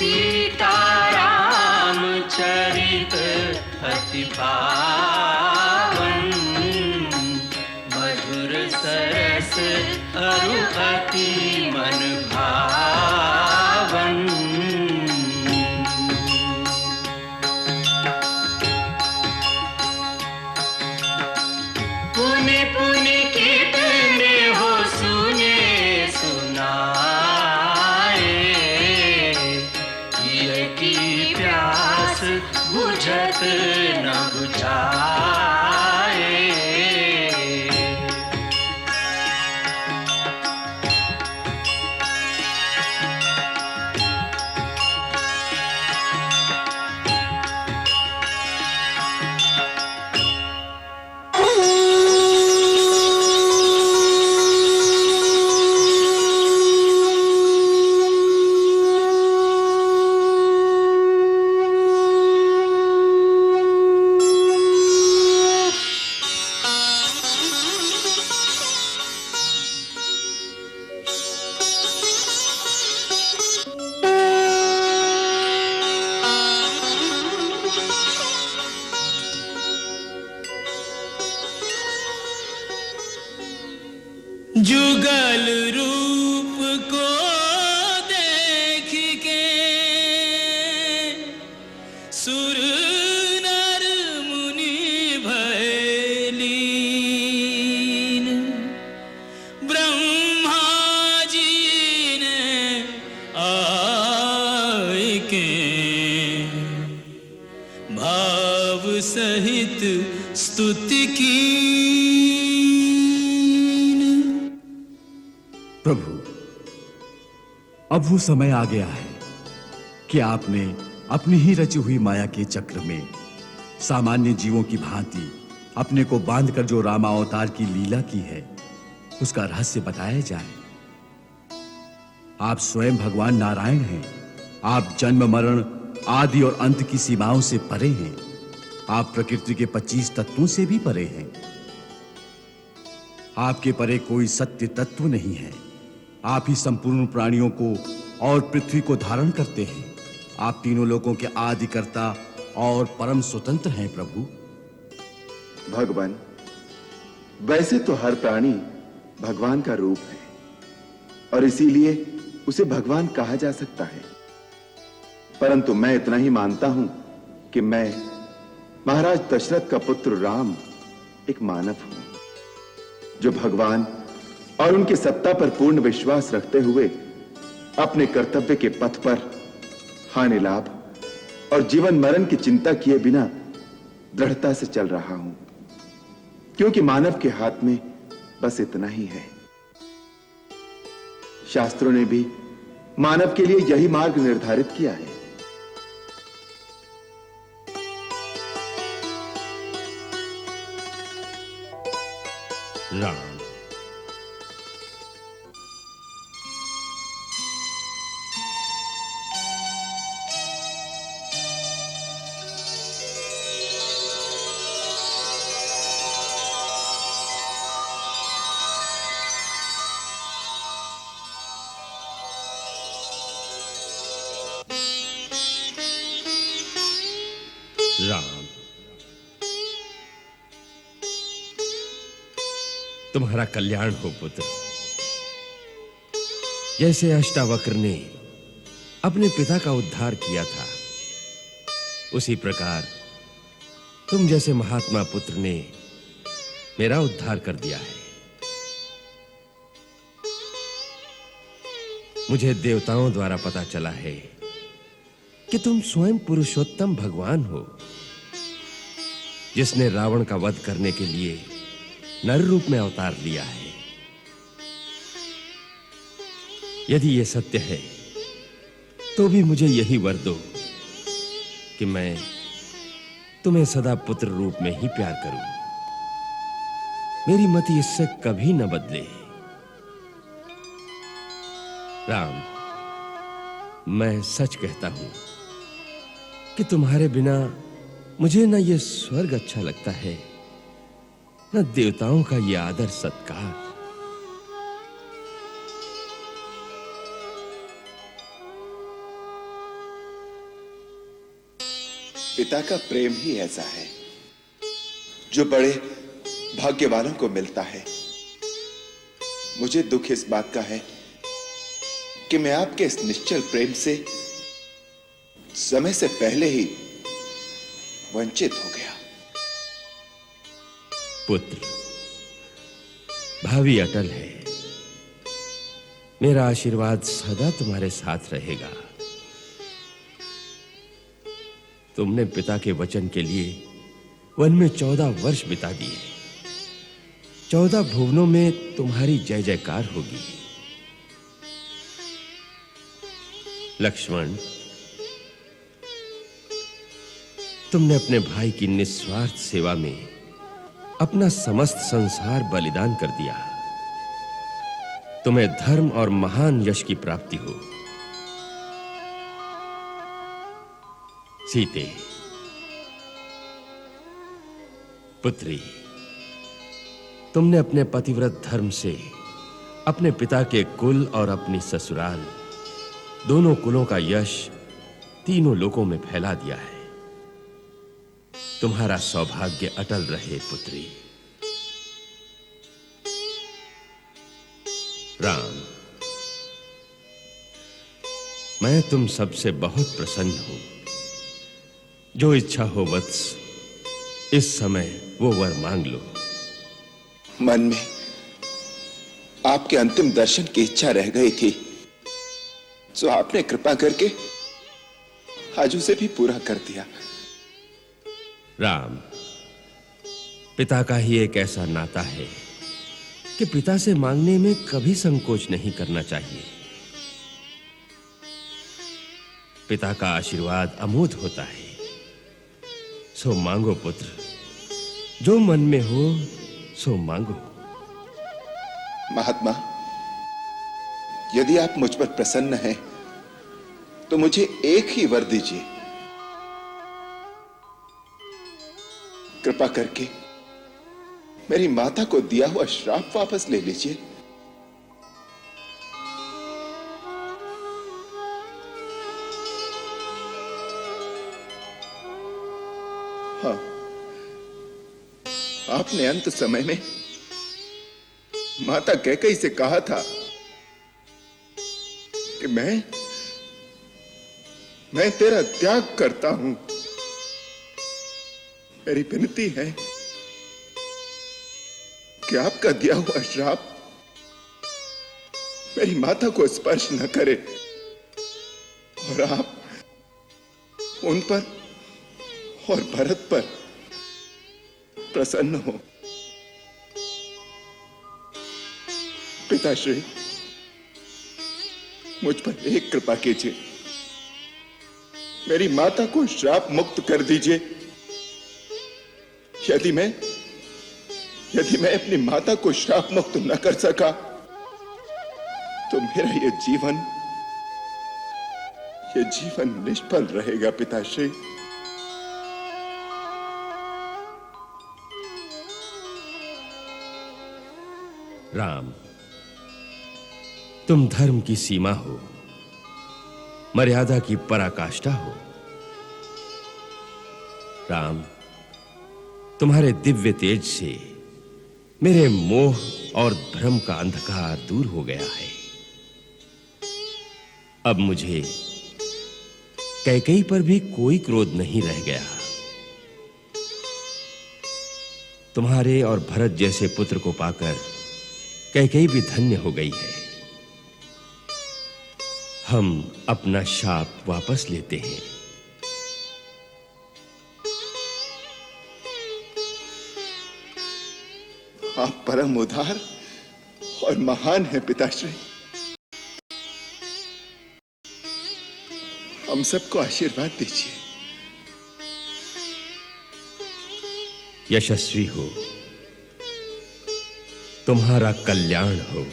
सीताराम चरित अति पावन, मधुर सरस अरु अति मन भावन। पुनि पुनि कितने हो सुने सुनाए, ये की प्यास बुझत न बुझाए। जुगल रूप को देख के सुर नर मुनि भय लीन, ब्रह्मा जी ने आए के भाव सहित स्तुति की। प्रभु, अब वो समय आ गया है कि आपने अपनी ही रची हुई माया के चक्र में सामान्य जीवों की भांति अपने को बांधकर जो रामावतार की लीला की है, उसका रहस्य बताया जाए। आप स्वयं भगवान नारायण हैं। आप जन्म मरण आदि और अंत की सीमाओं से परे हैं। आप प्रकृति के 25 तत्वों से भी परे हैं। आपके परे कोई सत्य तत्व नहीं है। आप ही संपूर्ण प्राणियों को और पृथ्वी को धारण करते हैं। आप तीनों लोगों के आदिकर्ता और परम स्वतंत्र हैं प्रभु। भगवान, वैसे तो हर प्राणी भगवान का रूप है और इसीलिए उसे भगवान कहा जा सकता है, परंतु मैं इतना ही मानता हूं कि मैं महाराज दशरथ का पुत्र राम एक मानव हूं, जो भगवान और उनकी सत्ता पर पूर्ण विश्वास रखते हुए अपने कर्तव्य के पथ पर हानि लाभ और जीवन मरण की चिंता किए बिना दृढ़ता से चल रहा हूं, क्योंकि मानव के हाथ में बस इतना ही है। शास्त्रों ने भी मानव के लिए यही मार्ग निर्धारित किया है। राम, राम, तुम्हारा कल्याण हो पुत्र। जैसे अष्टावक्र ने अपने पिता का उद्धार किया था, उसी प्रकार तुम जैसे महात्मा पुत्र ने मेरा उद्धार कर दिया है। मुझे देवताओं द्वारा पता चला है कि तुम स्वयं पुरुषोत्तम भगवान हो, जिसने रावण का वध करने के लिए नर रूप में अवतार लिया है। यदि यह सत्य है तो भी मुझे यही वर दो कि मैं तुम्हें सदा पुत्र रूप में ही प्यार करूं। मेरी मति इससे कभी न बदले। राम, मैं सच कहता हूं कि तुम्हारे बिना मुझे न यह स्वर्ग अच्छा लगता है, न देवताओं का यह आदर सत्कार। पिता का प्रेम ही ऐसा है जो बड़े भाग्यवानों को मिलता है। मुझे दुख इस बात का है कि मैं आपके इस निश्चल प्रेम से समय से पहले ही वंचित हो गया। पुत्र, भावी अटल है। मेरा आशीर्वाद सदा तुम्हारे साथ रहेगा। तुमने पिता के वचन के लिए वन में 14 वर्ष बिता दिए। 14 भुवनों में तुम्हारी जय जयकार होगी। लक्ष्मण, तुमने अपने भाई की निस्वार्थ सेवा में अपना समस्त संसार बलिदान कर दिया। तुम्हें धर्म और महान यश की प्राप्ति हो। सीते, पुत्री, तुमने अपने पतिव्रत धर्म से अपने पिता के कुल और अपनी ससुराल दोनों कुलों का यश तीनों लोकों में फैला दिया है। तुम्हारा सौभाग्य अटल रहे पुत्री। राम, मैं तुम सबसे बहुत प्रसन्न हूं। जो इच्छा हो वत्स, इस समय वो वर मांग लो। मन में आपके अंतिम दर्शन की इच्छा रह गई थी, जो आपने कृपा करके आज उसे भी पूरा कर दिया। राम, पिता का ही एक ऐसा नाता है कि पिता से मांगने में कभी संकोच नहीं करना चाहिए। पिता का आशीर्वाद अमोघ होता है। सो मांगो पुत्र, जो मन में हो सो मांगो। महात्मा, यदि आप मुझ पर प्रसन्न हैं तो मुझे एक ही वर दीजिए। कृपा करके मेरी माता को दिया हुआ श्राप वापस ले लीजिए। हाँ, आपने अंत समय में माता कैकेयी से कहा था कि मैं तेरा त्याग करता हूं। मेरी विनती है कि आपका दिया हुआ श्राप मेरी माता को स्पर्श न करे और आप उन पर और भरत पर प्रसन्न हो। पिताश्री, मुझ पर एक कृपा कीजिए। मेरी माता को श्राप मुक्त कर दीजिए। यदि मैं अपनी माता को श्राप मुक्त न कर सका तो मेरा ये जीवन निष्फल रहेगा। पिताश्री, राम, तुम धर्म की सीमा हो, मर्यादा की पराकाष्ठा हो। राम, तुम्हारे दिव्य तेज से मेरे मोह और भ्रम का अंधकार दूर हो गया है। अब मुझे कैकेयी पर भी कोई क्रोध नहीं रह गया। तुम्हारे और भरत जैसे पुत्र को पाकर कैकेयी भी धन्य हो गई है। हम अपना शाप वापस लेते हैं। आप परम उदार और महान हैं पिताश्री। हम सबको आशीर्वाद दीजिए। यशस्वी हो, तुम्हारा कल्याण हो।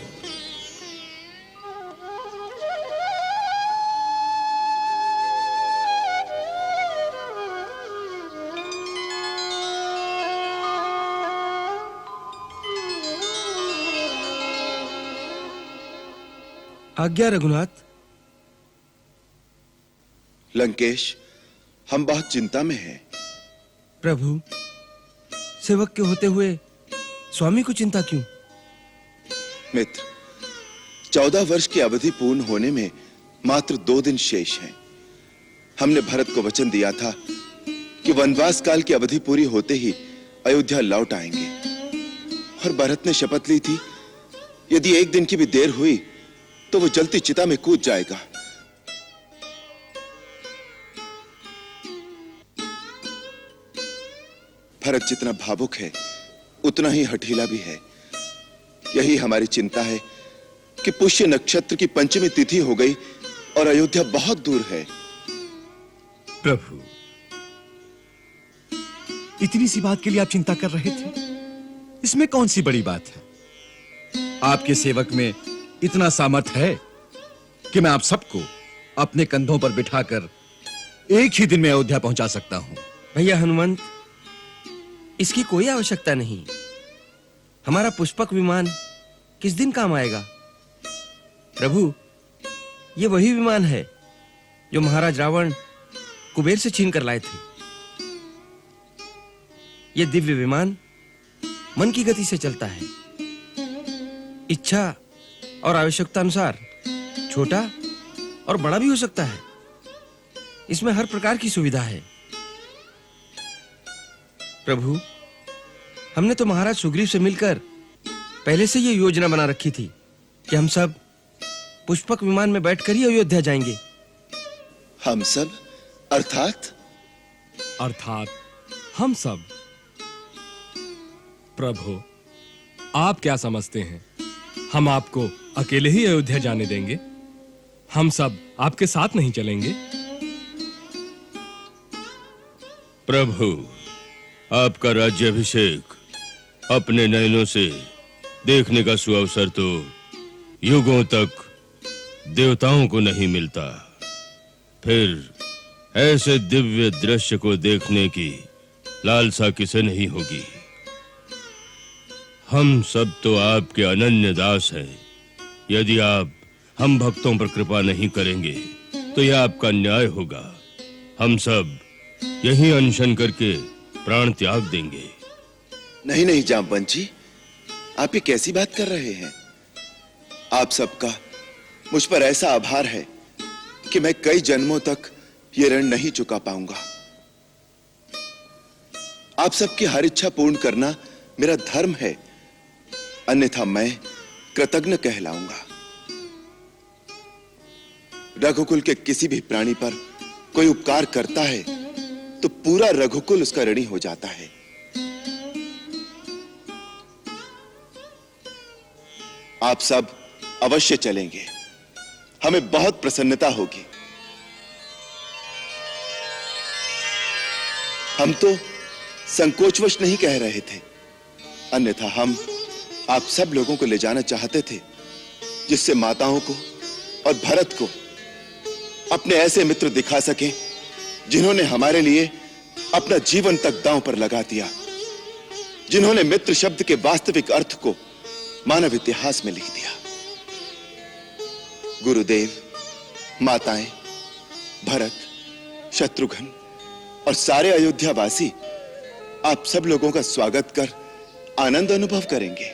आज्ञा रघुनाथ। लंकेश, हम बहुत चिंता में हैं। प्रभु, सेवक के होते हुए स्वामी को चिंता क्यों? मित्र, 14 वर्ष की अवधि पूर्ण होने में मात्र 2 दिन शेष हैं। हमने भरत को वचन दिया था कि वनवास काल की अवधि पूरी होते ही अयोध्या लौट आएंगे, और भरत ने शपथ ली थी यदि 1 दिन की भी देर हुई तो वो जलती चिता में कूद जाएगा। भरत जितना भावुक है उतना ही हठीला भी है। यही हमारी चिंता है कि पुष्य नक्षत्र की पंचमी तिथि हो गई और अयोध्या बहुत दूर है। प्रभु, इतनी सी बात के लिए आप चिंता कर रहे थे? इसमें कौन सी बड़ी बात है? आपके सेवक में इतना सामर्थ्य है कि मैं आप सबको अपने कंधों पर बिठाकर एक ही दिन में अयोध्या पहुंचा सकता हूं। भैया हनुमंत, इसकी कोई आवश्यकता नहीं। हमारा पुष्पक विमान किस दिन काम आएगा? प्रभु, ये वही विमान है जो महाराज रावण कुबेर से छीन कर लाए थे। यह दिव्य विमान मन की गति से चलता है। इच्छा और आवश्यकता अनुसार छोटा और बड़ा भी हो सकता है। इसमें हर प्रकार की सुविधा है। प्रभु, हमने तो महाराज सुग्रीव से मिलकर पहले से यह योजना बना रखी थी कि हम सब पुष्पक विमान में बैठकर ही अयोध्या जाएंगे। हम सब अर्थात हम सब। प्रभु, आप क्या समझते हैं हम आपको अकेले ही अयोध्या जाने देंगे? हम सब आपके साथ नहीं चलेंगे? प्रभु, आपका राज्याभिषेक अपने नयनों से देखने का सुअवसर तो युगों तक देवताओं को नहीं मिलता। फिर ऐसे दिव्य दृश्य को देखने की लालसा किसे नहीं होगी? हम सब तो आपके अनन्य दास हैं। यदि आप हम भक्तों पर कृपा नहीं करेंगे तो यह आपका न्याय होगा। हम सब यही अनशन करके प्राण त्याग देंगे। नहीं नहीं जामवंत जी, आप ये कैसी बात कर रहे हैं? आप सबका मुझ पर ऐसा आभार है कि मैं कई जन्मों तक ये ऋण नहीं चुका पाऊंगा। आप सबकी हर इच्छा पूर्ण करना मेरा धर्म है, अन्यथा मैं कृतज्ञ कहलाऊंगा। रघुकुल के किसी भी प्राणी पर कोई उपकार करता है तो पूरा रघुकुल उसका ऋणी हो जाता है। आप सब अवश्य चलेंगे, हमें बहुत प्रसन्नता होगी। हम तो संकोचवश नहीं कह रहे थे, अन्यथा हम आप सब लोगों को ले जाना चाहते थे जिससे माताओं को और भरत को अपने ऐसे मित्र दिखा सकें जिन्होंने हमारे लिए अपना जीवन तक दांव पर लगा दिया, जिन्होंने मित्र शब्द के वास्तविक अर्थ को मानव इतिहास में लिख दिया। गुरुदेव, माताएं, भरत, शत्रुघ्न और सारे अयोध्यावासी आप सब लोगों का स्वागत कर आनंद अनुभव करेंगे।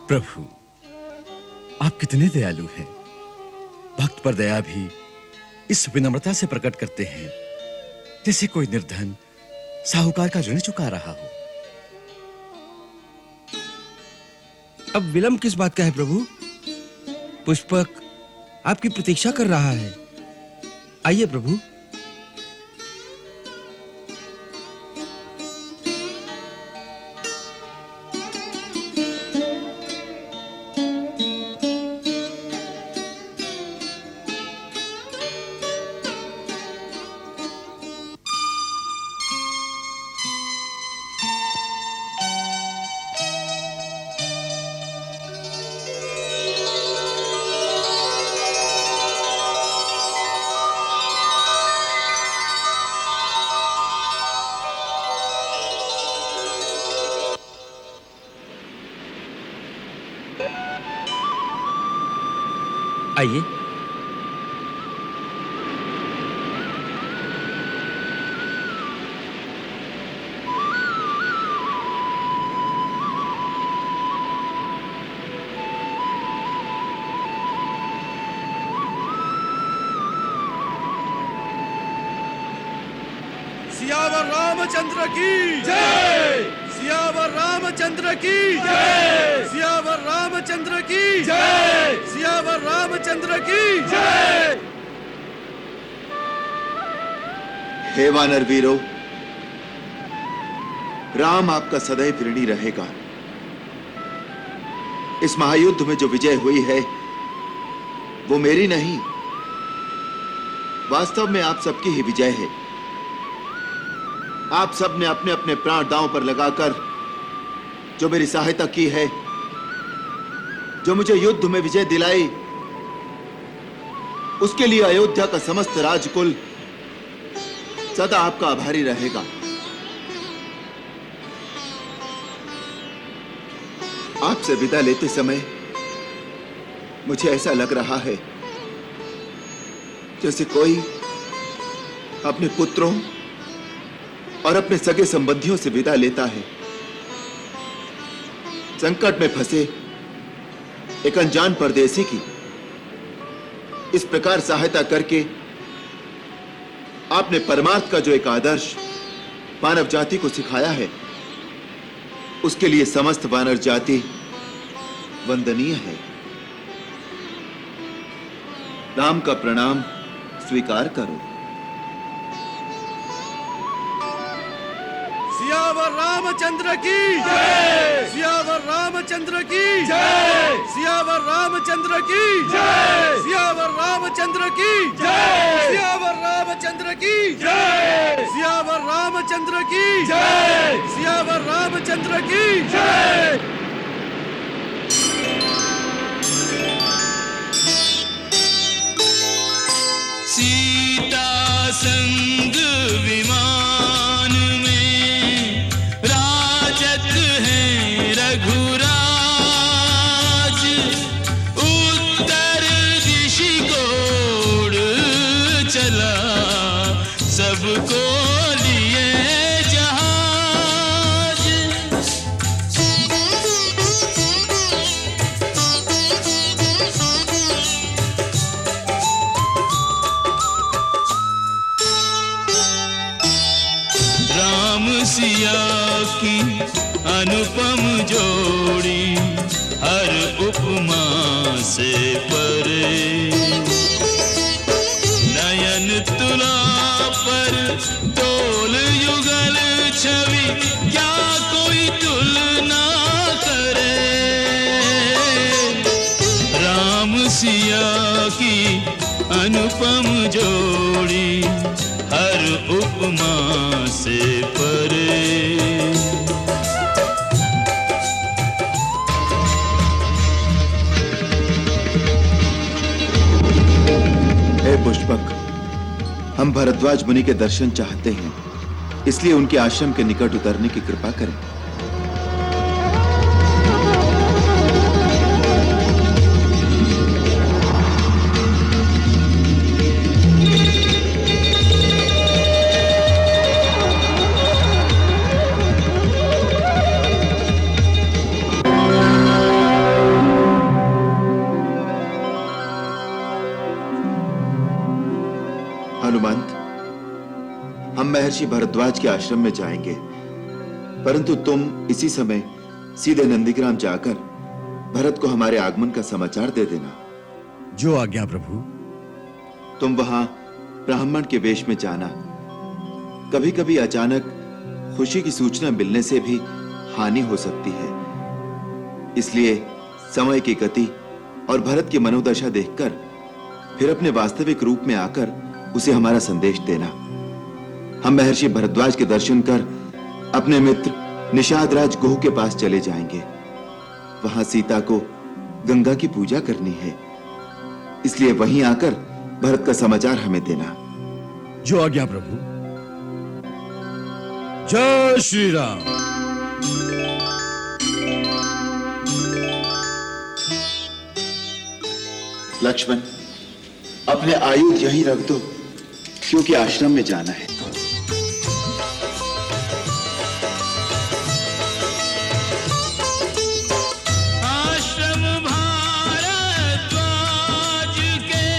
प्रभु, आप कितने दयालु हैं। भक्त पर दया भी इस विनम्रता से प्रकट करते हैं जैसे कोई निर्धन साहूकार का ऋण चुका रहा हो। अब विलंब किस बात का है प्रभु? पुष्पक आपकी प्रतीक्षा कर रहा है। आइए प्रभु। आइए। सियावर रामचंद्र की जय, सियावर रामचंद्र की जय, सियावर रामचंद्र की जय, सियावर रामचंद्र की जय। हे वानर वीरों, राम आपका सदैव ऋणी रहेगा। इस महायुद्ध में जो विजय हुई है वो मेरी नहीं, वास्तव में आप सबकी ही विजय है। आप सब ने अपने अपने प्राण दांव पर लगाकर जो मेरी सहायता की है, जो मुझे युद्ध में विजय दिलाई, उसके लिए अयोध्या का समस्त राजकुल सदा आपका आभारी रहेगा। आपसे विदा लेते समय मुझे ऐसा लग रहा है जैसे कोई अपने पुत्रों और अपने सगे संबंधियों से विदा लेता है। संकट में फंसे एक अनजान परदेसी की इस प्रकार सहायता करके आपने परमार्थ का जो एक आदर्श मानव जाति को सिखाया है, उसके लिए समस्त वानर जाति वंदनीय है। राम का प्रणाम स्वीकार करो। सियावर रामचंद्र की जय, सियावर रामचंद्र की जय, सियावर रामचंद्र की जय, सियावर रामचंद्र की जय, सियावर रामचंद्र की जय, सियावर रामचंद्र की जय, सियावर रामचंद्र की जय। सीता संग विमान में राजत है रघुराज, उत्तर दिशि को उड़ चला सबको लिए जहाज। राम सिया की अनुपम जोड़ी हर उपमा से परे, नयन तुला पर तोल युगल छवि क्या कोई तुलना करे। राम सिया की अनुपम जोड़ी हर उपमा से परे। हे पुष्पक, हम भरद्वाज मुनि के दर्शन चाहते हैं, इसलिए उनके आश्रम के निकट उतरने की कृपा करें। हनुमंत, हम महर्षि भरद्वाज के आश्रम में जाएंगे, परंतु तुम इसी समय सीधे नंदीग्राम जाकर भरत को हमारे आगमन का समाचार दे देना। जो आज्ञा प्रभु। तुम वहां ब्राह्मण के वेश में जाना। कभी कभी अचानक खुशी की सूचना मिलने से भी हानि हो सकती है, इसलिए समय की गति और भरत की मनोदशा देखकर फिर अपने वास्तविक रूप में आकर उसे हमारा संदेश देना। हम महर्षि भरद्वाज के दर्शन कर अपने मित्र निषाद राज गुह के पास चले जाएंगे। वहां सीता को गंगा की पूजा करनी है, इसलिए वहीं आकर भरत का समाचार हमें देना। जो आज्ञा प्रभु। जय श्री राम। लक्ष्मण, अपने आयुध यहीं रख दो, क्योंकि आश्रम में जाना है। आश्रम भारद्वाज के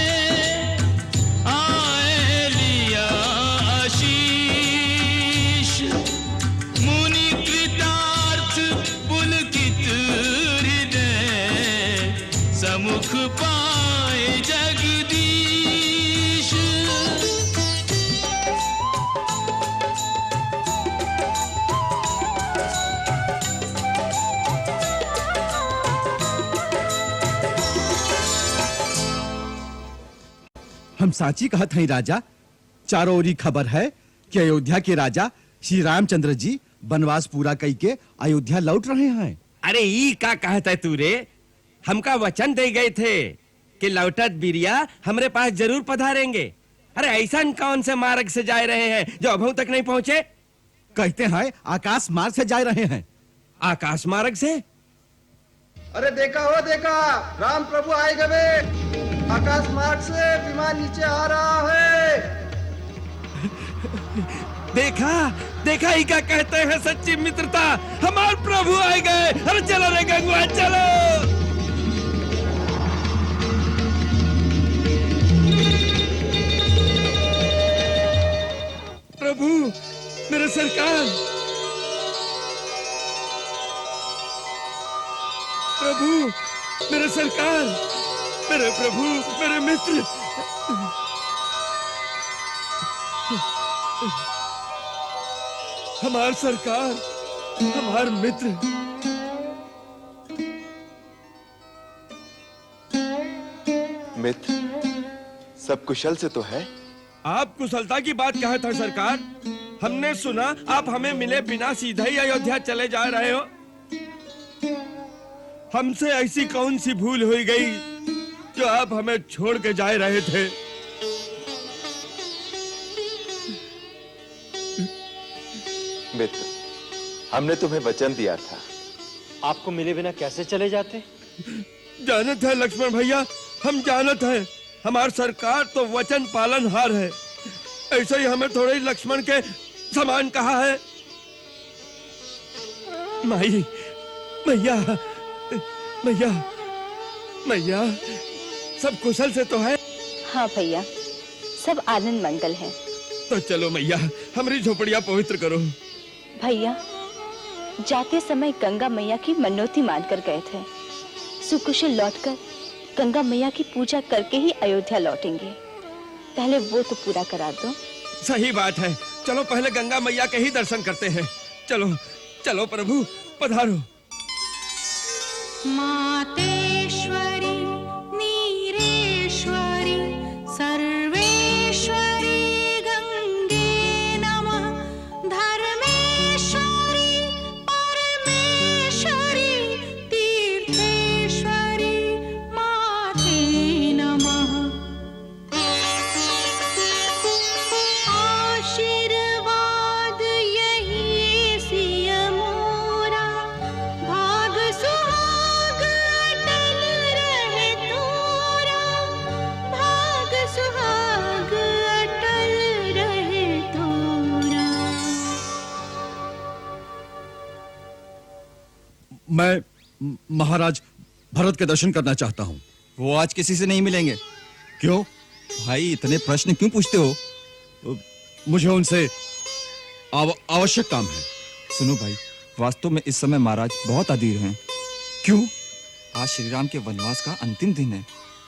आए लिया आशीष, हम साची कहत हैं राजा। चारों ओरी खबर है कि अयोध्या के राजा श्री रामचंद्र जी वनवास पूरा कई के अयोध्या लौट रहे हैं। अरे ई का कहता है तू रे? हमका वचन दे गए थे कि लौटत बिरिया हमरे पास जरूर पधारेंगे। अरे ऐसा कौन से मार्ग से जा रहे हैं जो अभी तक नहीं पहुंचे? कहते हैं आकाश मार्ग से जा रहे हैं। आकाश मार्ग से? अरे देखा हो देखा, राम प्रभु आए गए। आकाश मार्ग से विमान नीचे आ रहा है। देखा देखा ही क्या कहते हैं सच्ची मित्रता। हमारे प्रभु आए गए। अरे चलो रे गंगवा चलो। प्रभु मेरे सरकार, प्रभु मेरे सरकार, मेरे प्रभु, मेरे मित्र। हमार सरकार, हमार मित्र। मित्र, सब कुशल से तो है? आप कुशलता की बात कहा था सरकार। हमने सुना आप हमें मिले बिना सीधा ही अयोध्या चले जा रहे हो। हमसे ऐसी कौन सी भूल हुई गई जो आप हमें छोड़ के जा रहे थे? मित्र, हमने तुम्हें वचन दिया था। आपको मिले बिना कैसे चले जाते? जानत है लक्ष्मण भैया, हम जानत है हमार सरकार तो वचन पालन हार है। ऐसे ही हमें थोड़े ही लक्ष्मण के समान कहा है। माई, मैया, मैया, मैया, सब कुशल से तो है? हाँ भैया, सब आनंद मंगल है। तो चलो मैया, हमारी झोपड़ियां पवित्र करो। भैया, जाते समय गंगा मैया की मनोती मानकर गए थे। सुकुशल लौटकर गंगा मैया की पूजा करके ही अयोध्या लौटेंगे। पहले वो तो पूरा करा दो। सही बात है, चलो पहले गंगा मैया के ही दर्शन करते हैं। चलो चलो प्रभु पधारो। मातेश्वरी नीरेश्वरी सर्वेश्वरी गंगे नमः। धर्मेश्वरी परमेश्वरी तीर्थेश्वरी माते नमः। आशीर्वाद यही सिय मोरा, भाग सुहाग अटल रहे तोरा। भाग सुहाग अटल रहे तोरा। मैं महाराज भरत के दर्शन करना चाहता हूँ। वो आज किसी से नहीं मिलेंगे। क्यों? भाई इतने प्रश्न क्यों पूछते हो? मुझे उनसे आवश्यक काम है। सुनो भाई, वास्तव में इस समय महाराज बहुत अधीर हैं। क्यों? आज श्री राम के वनवास का अंतिम दिन है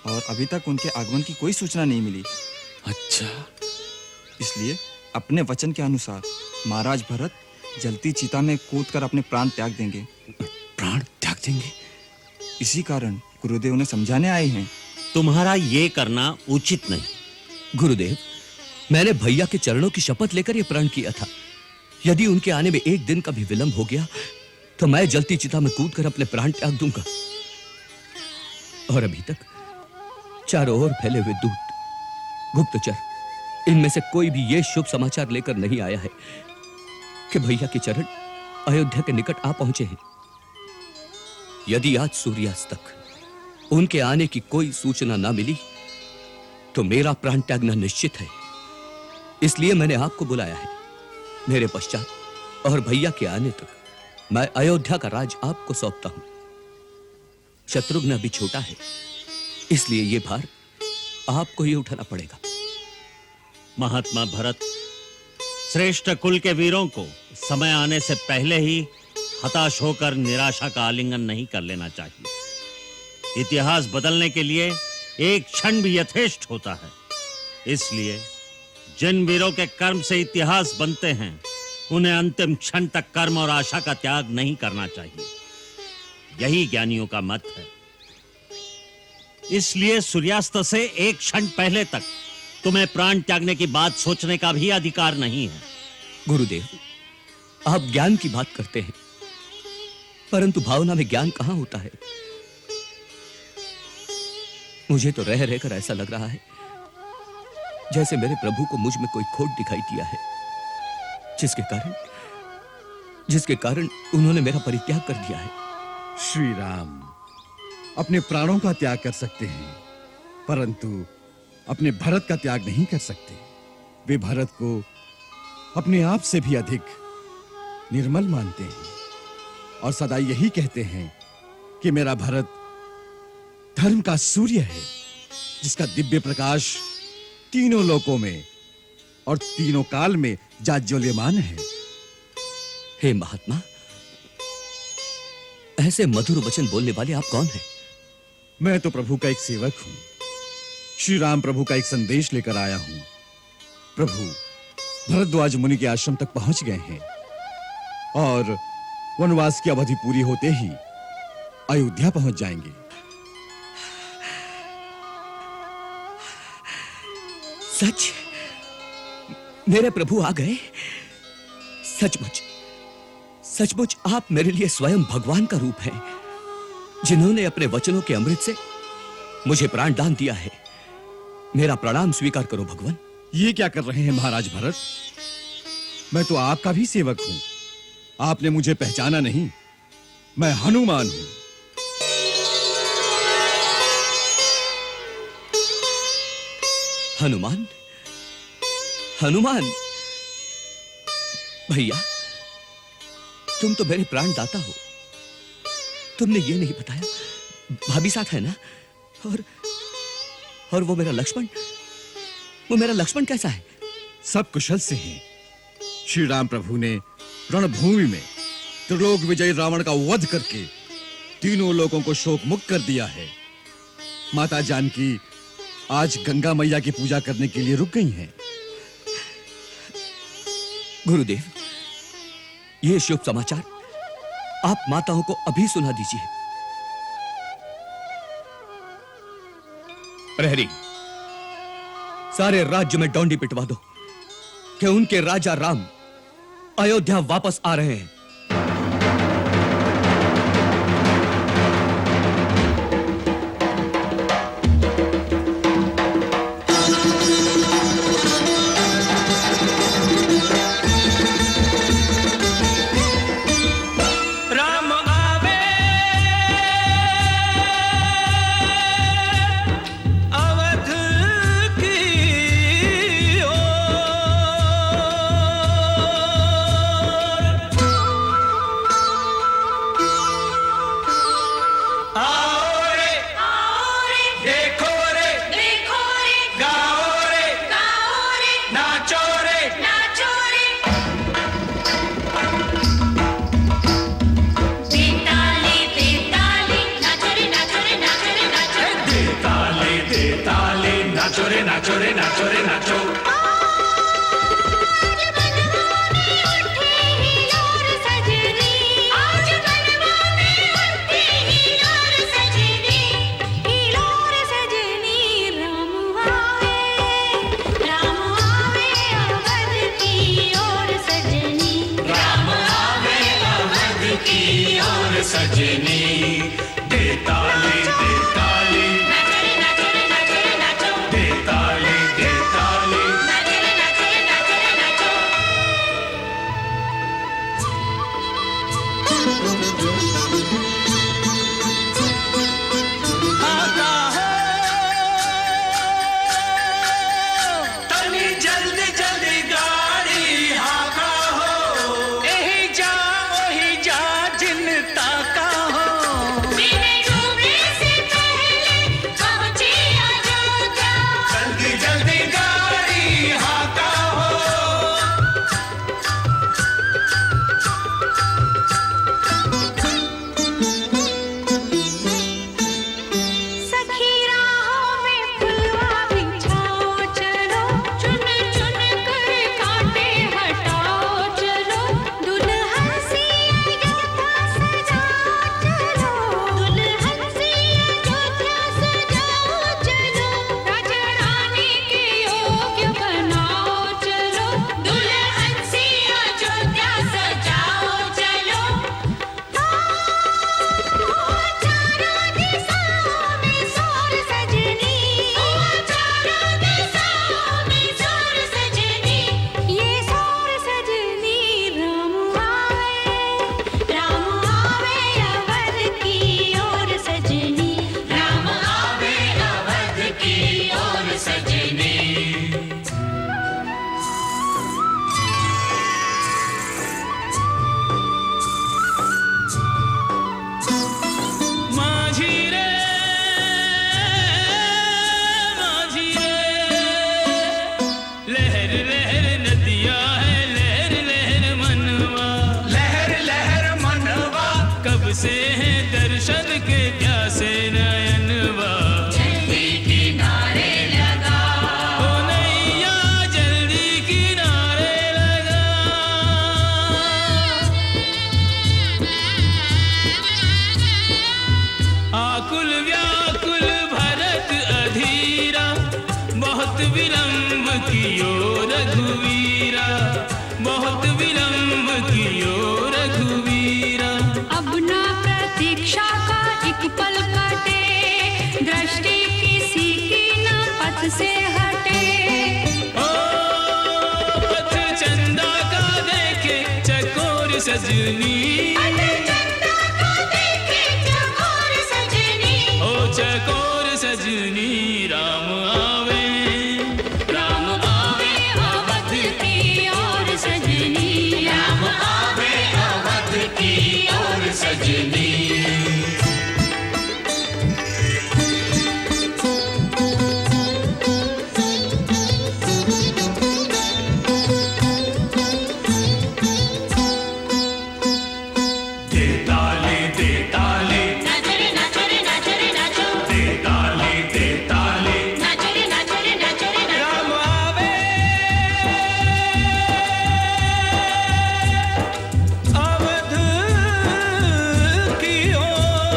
और अभी तक उनके आगमन की कोई सूचना नहीं मिली। अच्छा, इसलिए अपने वचन के अनुसार महाराज भरत जलती चिता में कूदकर अपने प्राण त्याग देंगे। प्राण त्याग देंगे? इसी कारण गुरुदेव ने समझाने आए हैं। तुम्हारा ये करना उचित नहीं। गुरुदेव, मैंने भैया के चरणों की शपथ लेकर यह प्रण किया था। यदि उनके आने में एक दिन का भी विलंब हो गया तो मैं जलती चिता में कूदकर अपने प्राण त्याग दूंगा। और अभी तक चारों ओर फैले हुए दूत, गुप्तचर, इनमें से कोई भी यह शुभ समाचार लेकर नहीं आया है कि भैया के चरण अयोध्या के निकट आ पहुंचे हैं। यदि आज सूर्यास्त तक उनके आने की कोई सूचना ना मिली तो मेरा प्राण त्यागना निश्चित है। इसलिए मैंने आपको बुलाया है। मेरे पश्चात और भैया के आने तक मैं अयोध्या का राज आपको सौंपता हूं। शत्रुघ्न अभी छोटा है, इसलिए यह भार आपको ही उठाना पड़ेगा। महात्मा भरत, श्रेष्ठ कुल के वीरों को समय आने से पहले ही हताश होकर निराशा का आलिंगन नहीं कर लेना चाहिए। इतिहास बदलने के लिए एक क्षण भी यथेष्ट होता है। इसलिए जिन वीरों के कर्म से इतिहास बनते हैं, उन्हें अंतिम क्षण तक कर्म और आशा का त्याग नहीं करना चाहिए। यही ज्ञानियों का मत है। इसलिए सूर्यास्त से एक क्षण पहले तक तुम्हें प्राण त्यागने की बात सोचने का भी अधिकार नहीं है। गुरुदेव, आप ज्ञान की बात करते हैं, परंतु भावना में ज्ञान कहां होता है? मुझे तो रह रहकर ऐसा लग रहा है जैसे मेरे प्रभु को मुझ में कोई खोट दिखाई दिया है, जिसके कारण उन्होंने मेरा परित्याग कर दिया है। श्री राम अपने प्राणों का त्याग कर सकते हैं, परंतु अपने भरत का त्याग नहीं कर सकते। वे भरत को अपने आप से भी अधिक निर्मल मानते हैं और सदा यही कहते हैं कि मेरा भरत धर्म का सूर्य है, जिसका दिव्य प्रकाश तीनों लोकों में और तीनों काल में जाज्वल्यमान है। हे महात्मा, ऐसे मधुर वचन बोलने वाले आप कौन हैं? मैं तो प्रभु का एक सेवक हूं। श्री राम प्रभु का एक संदेश लेकर आया हूं। प्रभु भरद्वाज मुनि के आश्रम तक पहुंच गए हैं और वनवास की अवधि पूरी होते ही अयोध्या पहुंच जाएंगे। सच? मेरे प्रभु आ गए? सचमुच आप मेरे लिए स्वयं भगवान का रूप हैं, जिन्होंने अपने वचनों के अमृत से मुझे प्राण दान दिया है। मेरा प्रणाम स्वीकार करो भगवान। ये क्या कर रहे हैं महाराज भरत? मैं तो आपका भी सेवक हूं। आपने मुझे पहचाना नहीं? मैं हनुमान हूं। हनुमान भैया, तुम तो मेरे प्राण दाता हो। तुमने ये नहीं बताया भाभी साथ है ना? और वो मेरा लक्ष्मण कैसा है? सब कुशल से हैं। श्री राम प्रभु ने रणभूमि में त्रिलोक विजयी रावण का वध करके तीनों लोगों को शोक मुक्त कर दिया है। माता जानकी आज गंगा मैया की पूजा करने के लिए रुक गई हैं। गुरुदेव, ये शुभ समाचार आप माताओं को अभी सुना दीजिए। प्रहरी, सारे राज्य में डोंडी पिटवा दो कि उनके राजा राम अयोध्या वापस आ रहे हैं। राम आवे अवध की ओर। आओ रे देखो रे गाओ रे नाचो रे नाचो रे नाचो। सजनी दे ताली दे ताली दे ताली दे ताली। आता है तनी जल्दी जल्दी गाड़ी हाका हो, यही जा वही जा जिन ताका हो। विलंब कियो रघुवीरा, बहुत विलंब कियो रघुवीरा। अब ना प्रतीक्षा का एक पल कटे, दृष्टि किसी की न पथ से हटे। ओ पथ चंदा का देखे चकोर सजनी, ओ चकोर सजनी राम आवे, राम आवे अवध की ओर सजनी, राम आवे अवध की ओर सजनी। दे ताली दे ताली, नाचो रे नाचो रे नाचो रे नाचो, दे ताली दे ताली। नाचो रे नाचो रे नाचो रे नाचो। राम आवे अवध की ओर।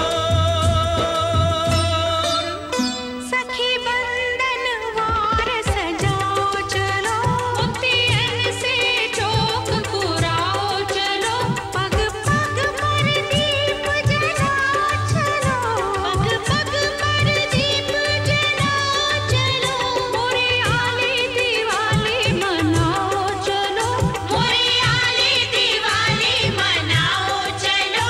सखी बंधन वार सजाओ चलो, मुक्तियन से चौक पुराओ चलो, पग पग पर दीप जलाओ चलो, पग पग पर दीप जलाओ चलो, मोरे आली दिवाली मनाओ चलो, मोरे आली दिवाली मनाओ चलो।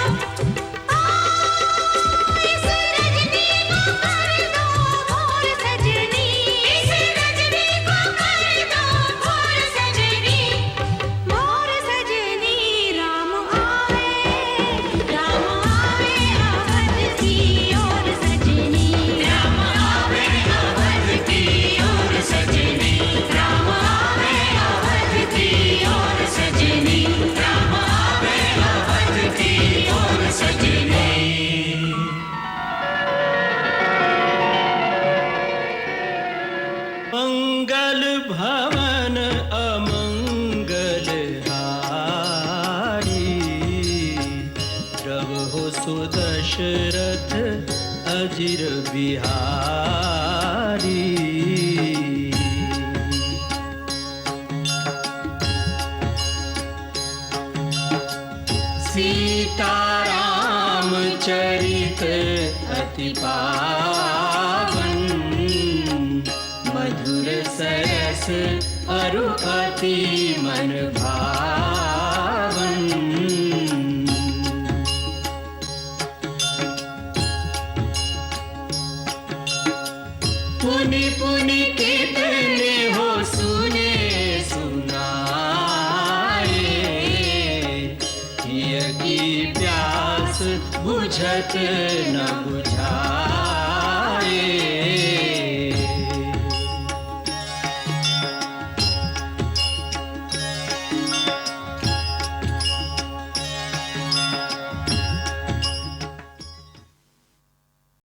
इस रजनी को कर दो भोर सजनी, इस रजनी को कर दो भोर सजनी, भोर सजनी। राम आवे अवध की ओर सजनी, राम आवे अवध की ओर सजनी, राम आवे अवध की ओर सजनी, राम आवे अवध की ओर सजनी। मंगल भवन अमंगल हारी, प्रभु सुदशरथ अजिर बिहारी। सीताराम चरित अति पावन, मधुर सरस अरु अति मन भावन। पुनि पुनि कितने हो सुने सुनाए, हिय की प्यास बुझत न बुझ